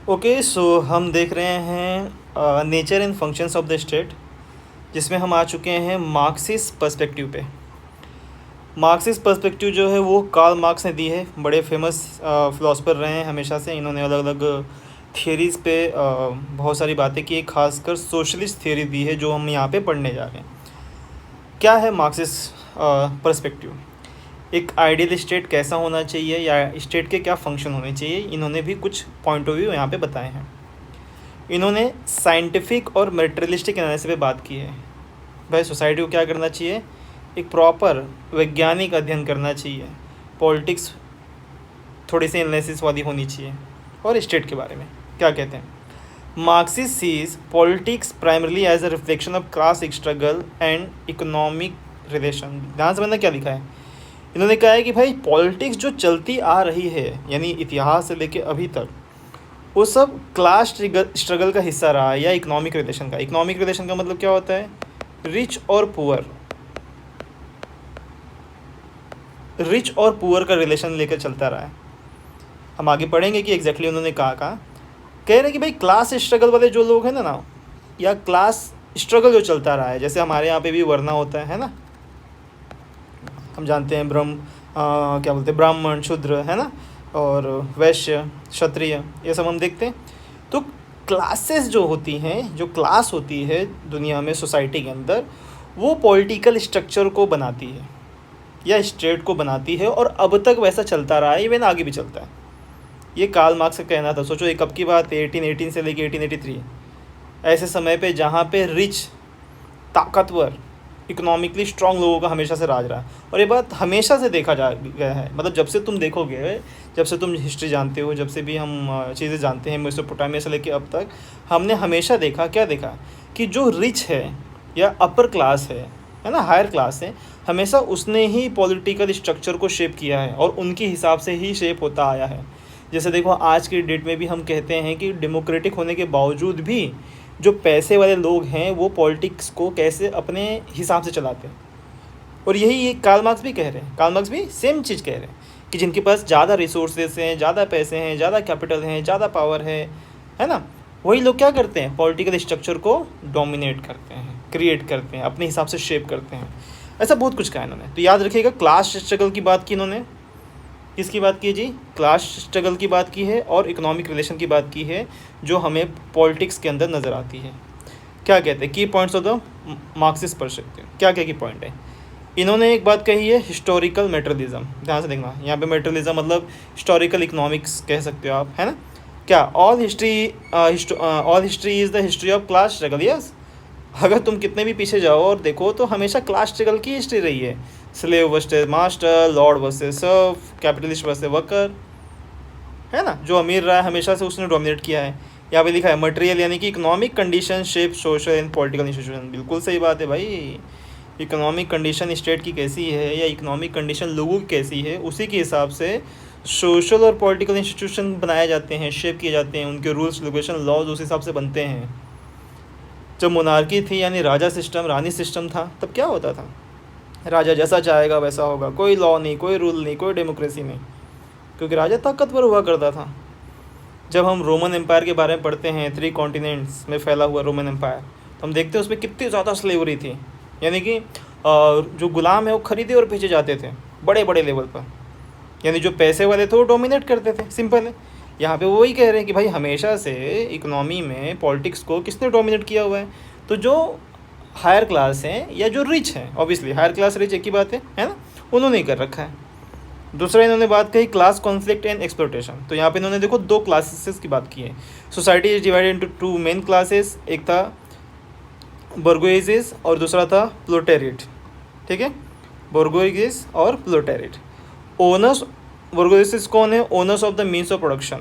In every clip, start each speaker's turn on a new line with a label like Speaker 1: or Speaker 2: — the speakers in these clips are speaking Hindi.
Speaker 1: ओके, सो हम देख रहे हैं nature and functions of the state, जिसमें हम आ चुके हैं मार्क्सिस्ट पर्सपेक्टिव पे। मार्क्सिस्ट पर्सपेक्टिव जो है वो कार्ल मार्क्स ने दी है। बड़े फेमस फिलोसफर रहे हैं हमेशा से। इन्होंने अलग अलग थियरीज़ पे बहुत सारी बातें की है, खासकर सोशलिस्ट थियरी दी है जो हम यहाँ पे पढ़ने जा रहे हैं। क्या है मार्क्सिस्ट पर्सपेक्टिव? एक आइडियल स्टेट कैसा होना चाहिए या स्टेट के क्या फंक्शन होने चाहिए, इन्होंने भी कुछ पॉइंट ऑफ व्यू यहाँ पे बताए हैं। इन्होंने साइंटिफिक और मेटेरियलिस्टिक एनालिसिस पे बात की है। भाई सोसाइटी को क्या करना चाहिए? एक प्रॉपर वैज्ञानिक अध्ययन करना चाहिए। पॉलिटिक्स थोड़ी सी एनालिसिस वाली होनी चाहिए। और स्टेट के बारे में क्या कहते हैं? Marxist sees politics primarily as a reflection of class struggle and economic relation. ध्यान समझना क्या लिखा है। इन्होंने कहा है कि भाई पॉलिटिक्स जो चलती आ रही है, यानी इतिहास से लेके अभी तक, वो सब क्लास स्ट्रगल का हिस्सा रहा है या इकोनॉमिक रिलेशन का। इकोनॉमिक रिलेशन का मतलब क्या होता है? रिच और पुअर, रिच और पुअर का रिलेशन लेकर चलता रहा है। हम आगे पढ़ेंगे कि एग्जैक्टली उन्होंने कहा कह रहे हैं कि भाई क्लास स्ट्रगल वाले जो लोग हैं ना, या क्लास स्ट्रगल जो चलता रहा है, जैसे हमारे यहाँ पे भी वरना होता है ना, हम जानते हैं क्या बोलते हैं, ब्राह्मण, शूद्र, है ना, और वैश्य, क्षत्रिय, ये सब हम देखते हैं। तो क्लासेस जो होती हैं, जो क्लास होती है दुनिया में, सोसाइटी के अंदर, वो पॉलिटिकल स्ट्रक्चर को बनाती है या स्टेट को बनाती है, और अब तक वैसा चलता रहा है, इवन आगे भी चलता है। ये कार्ल मार्क्स का कहना था। सोचो, एक कब की बात है, 1818 से लेके 1883। ऐसे समय पे जहाँ पे रिच, ताकतवर, इकोनॉमिकली स्ट्रॉन्ग लोगों का हमेशा से राज रहा। और ये बात हमेशा से देखा जा गया है। मतलब जब से तुम देखोगे, जब से तुम हिस्ट्री जानते हो, जब से भी हम चीज़ें जानते हैं, मेसोपोटामिया से लेके अब तक, हमने हमेशा देखा, क्या देखा, कि जो रिच है या अपर क्लास है ना, हायर क्लास है, हमेशा उसने ही पॉलिटिकल स्ट्रक्चर को शेप किया है और उनके हिसाब से ही शेप होता आया है। जैसे देखो, आज की डेट में भी हम कहते हैं कि डेमोक्रेटिक होने के बावजूद भी जो पैसे वाले लोग हैं वो पॉलिटिक्स को कैसे अपने हिसाब से चलाते हैं। और यही ये कार्ल मार्क्स भी कह रहे हैं। कार्ल मार्क्स भी सेम चीज़ कह रहे हैं कि जिनके पास ज़्यादा रिसोर्सेज हैं, ज़्यादा पैसे हैं, ज़्यादा कैपिटल हैं, ज़्यादा पावर है ना, वही लोग क्या करते हैं? पॉलिटिकल स्ट्रक्चर को डोमिनेट करते हैं, क्रिएट करते हैं, अपने हिसाब से शेप करते हैं। ऐसा बहुत कुछ कहा इन्होंने। तो याद रखिएगा, क्लास स्ट्रगल की बात की इन्होंने। किसकी बात की जी? क्लास स्ट्रगल की बात की है और इकोनॉमिक रिलेशन की बात की है, जो हमें पॉलिटिक्स के अंदर नज़र आती है। क्या कहते हैं की points of the Marxist perspective? क्या क्या की पॉइंट है? इन्होंने एक बात कही है, हिस्टोरिकल मेटेरियलिज्म। ध्यान से देखना, यहाँ पे मेटेरियलिज्म मतलब हिस्टोरिकल इकोनॉमिक्स कह सकते हो आप, है ना। क्या? All history is the history of class struggle. Yes, अगर तुम कितने भी पीछे जाओ और देखो तो हमेशा क्लास स्ट्रगल की हिस्ट्री रही है। Slave versus master, lord versus serf, capitalist versus worker, है ना। जो अमीर रहा है हमेशा से उसने डोमिनेट किया है। यहाँ पे लिखा है मटेरियल, यानी कि economic condition shape social and political institution. बिल्कुल सही बात है भाई। इकोनॉमिक कंडीशन स्टेट की कैसी है या इकोनॉमिक कंडीशन लोगों की कैसी है, उसी के हिसाब से सोशल और पॉलिटिकल इंस्टीट्यूशन बनाए जाते हैं, शेप किए जाते हैं। उनके रूल्स, रेगुलेशन, लॉज उस हिसाब से बनते हैं। जब मोनार्की थी, यानी राजा सिस्टम, रानी सिस्टम था, तब क्या होता था? राजा जैसा चाहेगा वैसा होगा, कोई लॉ नहीं, कोई रूल नहीं, कोई डेमोक्रेसी नहीं, क्योंकि राजा ताकतवर हुआ करता था। जब हम रोमन एम्पायर के बारे में पढ़ते हैं, 3 कॉन्टिनेंट्स में फैला हुआ रोमन एम्पायर, तो हम देखते हैं उसमें कितनी ज़्यादा स्लेवरी थी। यानी कि जो गुलाम है वो खरीदे और बेचे जाते थे बड़े बड़े लेवल पर। यानी जो पैसे वाले थे वो डोमिनेट करते थे, सिंपल है। यहाँ पे वही कह रहे हैं कि भाई हमेशा से इकोनॉमी में पॉलिटिक्स को किसने डोमिनेट किया हुआ है? तो जो हायर क्लास हैं या जो रिच हैं, ऑब्वियसली हायर क्लास रिच एक ही बात है ना, उन्होंने ही कर रखा है। दूसरा इन्होंने बात कही क्लास कॉन्फ्लिक्ट एंड एक्सप्लोटेशन। तो यहाँ पे इन्होंने देखो 2 क्लासेस की बात की है। Society is divided into 2 main classes, एक था बोर्गोइजेस और दूसरा था प्लोटेरिट। ठीक है, बोर्गोइजेस और प्लोटेरिट। ओनर्स, बोर्गोइजेस कौन है? Owners of the means of production.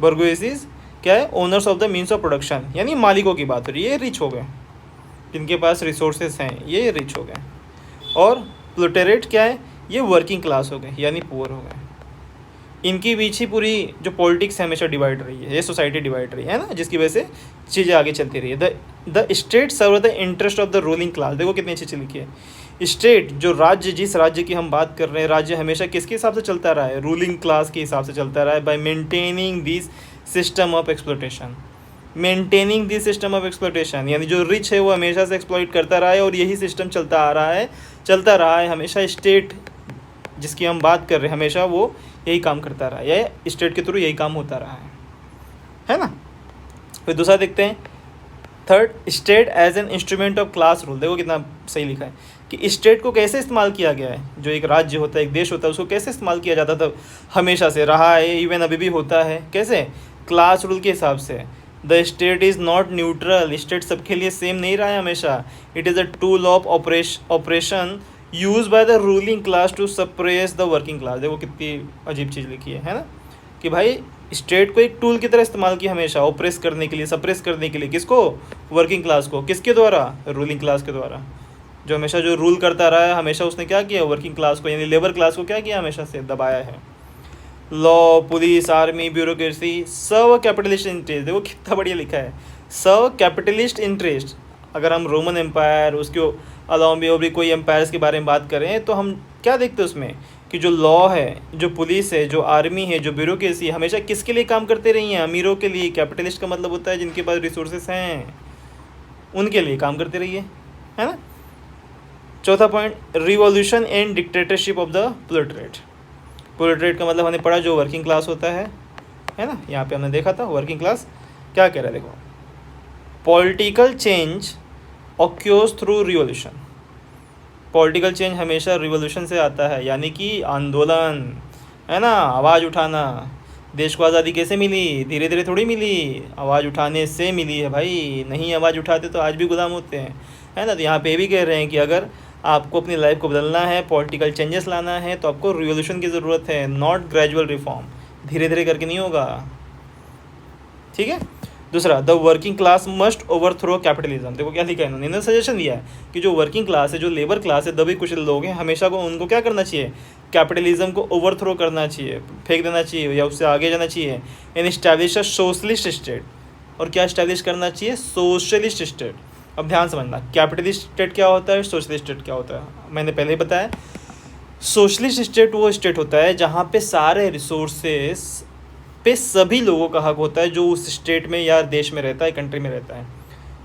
Speaker 1: Bourgeoisie क्या है? Owners of the means of production, यानी मालिकों की बात हो रही है। ये रिच हो गए, जिनके पास रिसोर्सेस हैं ये रिच हो गए। और प्लोटेरिट क्या है? ये वर्किंग क्लास हो गए, यानी पुअर हो गए। इनकी बीच ही पूरी जो पॉलिटिक्स है हमेशा डिवाइड रही है, ये सोसाइटी डिवाइड रही है ना, जिसकी वजह से चीज़ें आगे चलती रही है। The state serve the interest of the ruling class. देखो कितनी अच्छी चीज़ लिखी है। स्टेट जो राज्य, जिस राज्य की हम बात कर रहे हैं, राज्य हमेशा किसके हिसाब से चलता रहा है? रूलिंग क्लास के हिसाब से चलता रहा है, bye maintaining this system of exploitation. Maintaining this system of exploitation यानी जो रिच है वो हमेशा से एक्सप्लॉइट करता रहा है और यही सिस्टम चलता रहा है हमेशा। स्टेट जिसकी हम बात कर रहे हैं हमेशा वो यही काम करता रहा है, या स्टेट के थ्रू यही काम होता रहा है ना। फिर दूसरा देखते हैं, third, state as an instrument of class rule. देखो कितना सही लिखा है कि स्टेट को कैसे इस्तेमाल किया गया है। जो एक राज्य होता है, एक देश होता है, उसको कैसे इस्तेमाल किया जाता था, हमेशा से रहा है, इवन अभी भी होता है। कैसे? क्लास रूल के हिसाब से। The state is not neutral. State सबके लिए सेम नहीं रहा है हमेशा। It is a tool of operation use by the ruling class to suppress the working class. देखो कितनी अजीब चीज़ लिखी है ना, कि भाई स्टेट को एक टूल की तरह इस्तेमाल किया हमेशा, ऑपरेस करने के लिए, सप्रेस करने के लिए। किसको? वर्किंग क्लास को। किसके द्वारा? रूलिंग क्लास के द्वारा। जो हमेशा जो रूल करता रहा है हमेशा उसने क्या किया? वर्किंग क्लास को यानी लेबर क्लास को क्या किया? हमेशा से दबाया है। लॉ, पुलिस, आर्मी, ब्यूरोक्रेसी, सब कैपिटलिस्ट इंटरेस्ट। देखो कितना बढ़िया लिखा है, सब कैपिटलिस्ट इंटरेस्ट। अगर हम रोमन एम्पायर, उसके अलावा भी और भी कोई एम्पायर्स के बारे में बात करें तो हम क्या देखते हैं उसमें कि जो लॉ है, जो पुलिस है, जो आर्मी है, जो ब्यूरोक्रेसी है, हमेशा किसके लिए काम करते रही हैं? अमीरों के लिए। कैपिटलिस्ट का मतलब होता है जिनके पास रिसोर्सेस हैं उनके लिए काम करते रहिए, है ना। चौथा point, revolution and dictatorship of the proletariat. Proletariat का मतलब हमने पढ़ा जो वर्किंग क्लास होता है ना। यहाँ पे हमने देखा था वर्किंग क्लास क्या कह रहा है। देखो, political change occurs through revolution. Political change हमेशा रिवॉल्यूशन से आता है, यानी कि आंदोलन, है ना, आवाज़ उठाना। देश को आज़ादी कैसे मिली? धीरे धीरे थोड़ी मिली, आवाज़ उठाने से मिली है भाई। नहीं आवाज़ उठाते तो आज भी गुलाम होते हैं, है ना। तो यहाँ पे भी कह रहे हैं कि अगर आपको अपनी लाइफ को बदलना है, पॉलिटिकल चेंजेस लाना है, तो आपको रिवॉल्यूशन की ज़रूरत है, नॉट ग्रेजुअल रिफॉर्म। धीरे धीरे करके नहीं होगा, ठीक है। दूसरा, the working class must overthrow capitalism. देखो क्या लिखा है इन्होंने सजेशन दिया है कि जो वर्किंग क्लास है, जो लेबर क्लास है, दबे कुछ लोग हैं, हमेशा को उनको क्या करना चाहिए? कैपिटलिज्म को ओवरथ्रो करना चाहिए, फेंक देना चाहिए या उससे आगे जाना चाहिए। And establish a socialist state. और क्या इस्टेब्लिश करना चाहिए? Socialist state. अब ध्यान समझना, कैपिटलिस्ट स्टेट क्या होता है, सोशलिस्ट स्टेट क्या होता है, मैंने पहले ही बताया। सोशलिस्ट स्टेट वो स्टेट होता है जहाँ पे सारे रिसोर्सेस पे सभी लोगों का हक होता है जो उस स्टेट में या देश में रहता है, कंट्री में रहता है।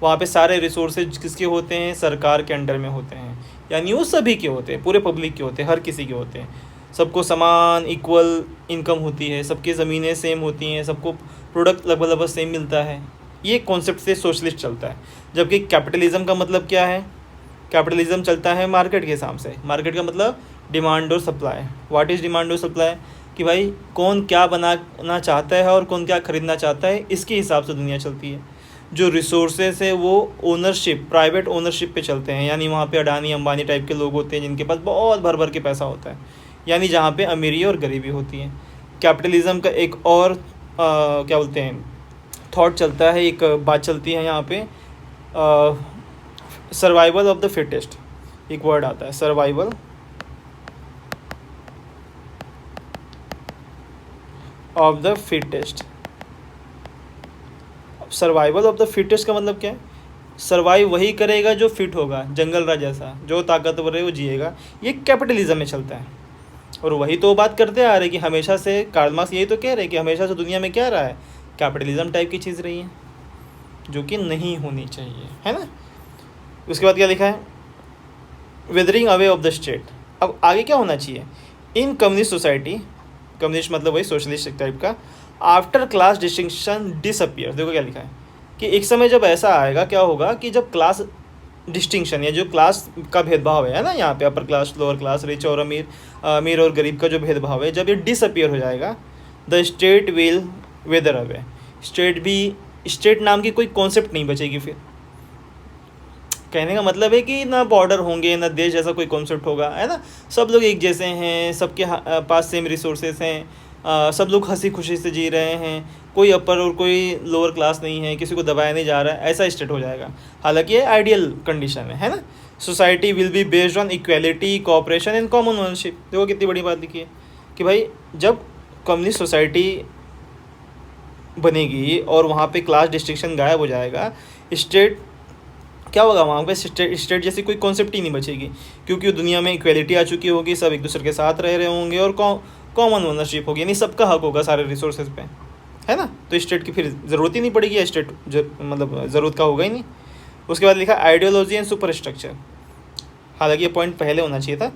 Speaker 1: वहाँ पे सारे रिसोर्सेज किसके होते हैं? सरकार के अंडर में होते हैं, यानी वो सभी के होते हैं, पूरे पब्लिक के होते हैं, हर किसी के होते हैं। सबको समान इक्वल इनकम होती है, सबकी ज़मीनें सेम होती हैं, सबको प्रोडक्ट लगभग लगभग सेम मिलता है। ये कॉन्सेप्ट से सोशलिस्ट चलता है। जबकि कैपिटलिज्म का मतलब क्या है? कैपिटलिज्म चलता है मार्केट के हिसाब से। मार्केट का मतलब डिमांड और सप्लाई। व्हाट इज़ डिमांड और सप्लाई? कि भाई कौन क्या बनाना चाहता है और कौन क्या ख़रीदना चाहता है, इसके हिसाब से दुनिया चलती है। जो रिसोर्सेज है वो ओनरशिप, प्राइवेट ओनरशिप पे चलते हैं, यानी वहाँ पे अडानी अंबानी टाइप के लोग होते हैं जिनके पास बहुत भर भर के पैसा होता है, यानी जहाँ पे अमीरी और गरीबी होती है। कैपिटलिज्म का एक और क्या बोलते हैं थॉट चलता है, एक बात चलती है यहाँ पे, सर्वाइवल ऑफ द फिटेस्ट। एक वर्ड आता है, survival of the fittest. Survival of the fittest का मतलब क्या है? सर्वाइव वही करेगा जो फिट होगा, जंगल राज जैसा, जो ताकतवर है वो जिएगा। ये कैपिटलिज्म में चलता है। और वही तो बात करते आ रहे कि हमेशा से कार्ल मार्क्स यही तो कह रहे कि हमेशा से दुनिया में क्या रहा है? कैपिटलिज्म टाइप की चीज़ रही है, जो कि नहीं होनी चाहिए, है ना। उसके बाद क्या लिखा है? Withering away of the state. अब आगे क्या होना चाहिए? इन कम्युनिस्ट सोसाइटी, कम्युनिस्ट मतलब वही सोशलिस्ट टाइप का, आफ्टर क्लास डिस्टिंक्शन डिसअपियर। देखो क्या लिखा है कि एक समय जब ऐसा आएगा, क्या होगा कि जब क्लास डिस्टिंक्शन या जो क्लास का भेदभाव है ना, यहाँ पे upper class, lower class, rich और अमीर, अमीर और गरीब का जो भेदभाव है, जब ये डिसअपियर हो जाएगा, the state will wither away. State नाम की कोई कॉन्सेप्ट नहीं बचेगी। फिर कहने का मतलब है कि ना बॉर्डर होंगे, ना देश जैसा कोई कॉन्सेप्ट होगा, है ना। सब लोग एक जैसे हैं, सबके पास सेम रिसोर्सेस हैं, सब लोग हंसी खुशी से जी रहे हैं, कोई अपर और कोई लोअर क्लास नहीं है, किसी को दबाया नहीं जा रहा है, ऐसा स्टेट हो जाएगा। हालांकि ये आइडियल कंडीशन है ना। Society will be based on equality, cooperation and common ownership. देखो कितनी बड़ी बात लिखी है कि भाई जब कम्युनिस्ट सोसाइटी बनेगी और वहाँ पे क्लास डिस्टिंक्शन गायब हो जाएगा, स्टेट क्या होगा वहाँ पे, स्टेट जैसी कोई कॉन्सेप्ट ही नहीं बचेगी, क्योंकि दुनिया में इक्वेलिटी आ चुकी होगी, सब एक दूसरे के साथ रह रहे होंगे और कॉमन ओनरशिप होगी, यानी सबका हक होगा सारे रिसोर्सेज पे, है ना। तो स्टेट की फिर ज़रूरत ही नहीं पड़ेगी, स्टेट मतलब ज़रूरत का होगा ही नहीं। उसके बाद लिखा आइडियोलॉजी एंड सुपर स्ट्रक्चर, हालांकि ये पॉइंट पहले होना चाहिए था।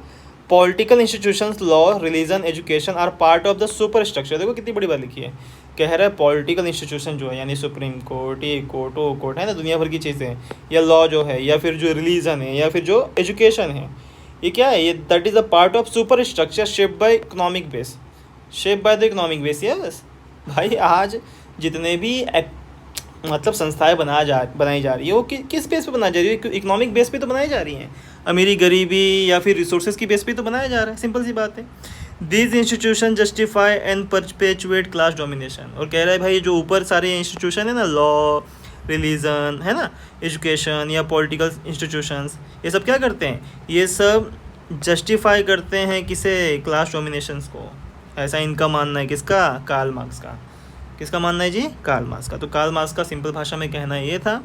Speaker 1: Political institutions, law, religion, education are part of the super structure. देखो कितनी बड़ी बात लिखी है, कह रहा है पॉलिटिकल इंस्टीट्यूशन जो है यानी सुप्रीम कोर्ट, ये कोर्ट, वो कोर्ट, है ना, दुनिया भर की चीज़ें, या लॉ जो है, या फिर जो रिलीजन है, या फिर जो एजुकेशन है, ये क्या है, ये that is a part of super structure shape by economic base, shape by the economic base. Yes भाई, आज जितने भी मतलब संस्थाएं बनाई जा रही है वो किस बेस पे बनाई जा रही है, इकोनॉमिक बेस पे तो बनाई जा रही हैं, अमीरी गरीबी या फिर रिसोर्सेज की बेस पे तो बनाया जा रहा है, सिंपल सी बात है। This institution justify and perpetuate class domination, और कह रहा है भाई जो ऊपर सारे इंस्टीट्यूशन है ना, लॉ, रिलीजन, है ना, एजुकेशन या पॉलिटिकल इंस्टीट्यूशंस, ये सब क्या करते हैं, ये सब जस्टिफाई करते हैं किसे, क्लास डोमिनेशंस को। ऐसा इनका मानना है, किसका, कार्ल मार्क्स का। किसका मानना है जी, कार्ल मार्क्स का। तो कार्ल मार्क्स का सिंपल भाषा में कहना ये था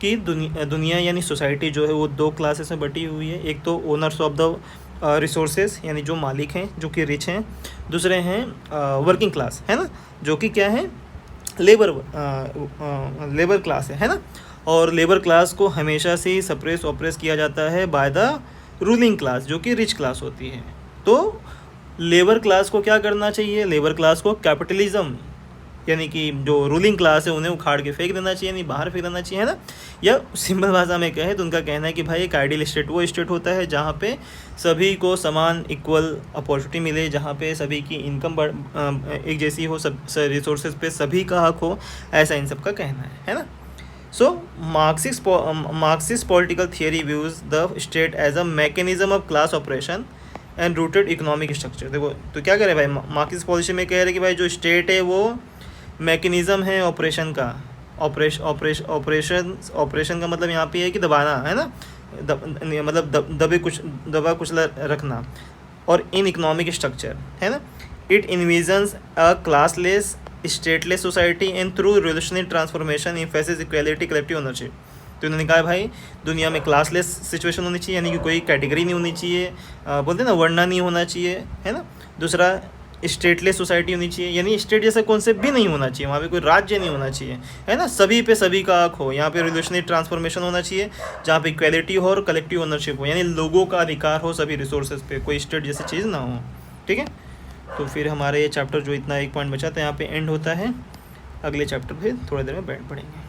Speaker 1: कि दुनिया यानी सोसाइटी जो है वो दो क्लासेस में बटी हुई है, एक तो ओनर्स ऑफ द रिसोर्सेज यानी जो मालिक हैं, जो कि रिच हैं, दूसरे हैं वर्किंग क्लास, है ना, जो कि क्या है, लेबर क्लास है ना। और लेबर क्लास को हमेशा से ही सप्रेस ऑप्रेस किया जाता है बाय द रूलिंग क्लास, जो कि रिच क्लास होती है। तो लेबर क्लास को क्या करना चाहिए, लेबर क्लास को कैपिटलिज्म यानी कि जो रूलिंग क्लास है उन्हें उखाड़ के फेंक देना चाहिए, नहीं बाहर फेंक देना चाहिए, है ना। या सिंपल भाषा में कहे तो उनका कहना है कि भाई एक आइडियल स्टेट वो स्टेट होता है जहाँ पे सभी को समान इक्वल अपॉर्चुनिटी मिले, जहाँ पे सभी की इनकम एक जैसी हो, सब रिसोर्सेज पे सभी का हक हो, ऐसा इन सब का कहना है ना। So Marxist political theory views the state as a mechanism of class operation and rooted economic structure. देखो तो क्या करें भाई, मार्क्सिस्ट पॉलिसी में कह रहे कि भाई जो स्टेट है वो मैकेनिज़्म है ऑपरेशन का, ऑपरेशन का मतलब यहाँ पे है कि दबाना, है ना, मतलब दबा कुचला रखना, और इन इकोनॉमिक स्ट्रक्चर, है ना। It इन्विजन्स a classless stateless society and through revolutionary transformation emphasis equality collective ownership. तो उन्होंने कहा भाई दुनिया में क्लासलेस सिचुएशन होनी चाहिए, यानी कि कोई कैटेगरी नहीं होनी चाहिए, बोलते हैं ना वर्णा नहीं होना चाहिए, है ना। दूसरा स्टेटलेस सोसाइटी होनी चाहिए, यानी स्टेट जैसा कॉन्सेप्ट भी नहीं होना चाहिए, वहाँ पे कोई राज्य नहीं होना चाहिए, है ना, सभी पे सभी का हक हो। यहाँ पे रिवोल्यूशनरी ट्रांसफॉर्मेशन होना चाहिए जहाँ पे इक्वालिटी हो और कलेक्टिव ओनरशिप हो, यानी लोगों का अधिकार हो सभी रिसोर्सेज पे, कोई स्टेट जैसी चीज़ ना हो, ठीक है। तो फिर हमारे ये चैप्टर जो इतना एक पॉइंट बचा था यहाँ पे एंड होता है, अगले चैप्टर फिर थोड़ी देर में बैठ पड़ेंगे।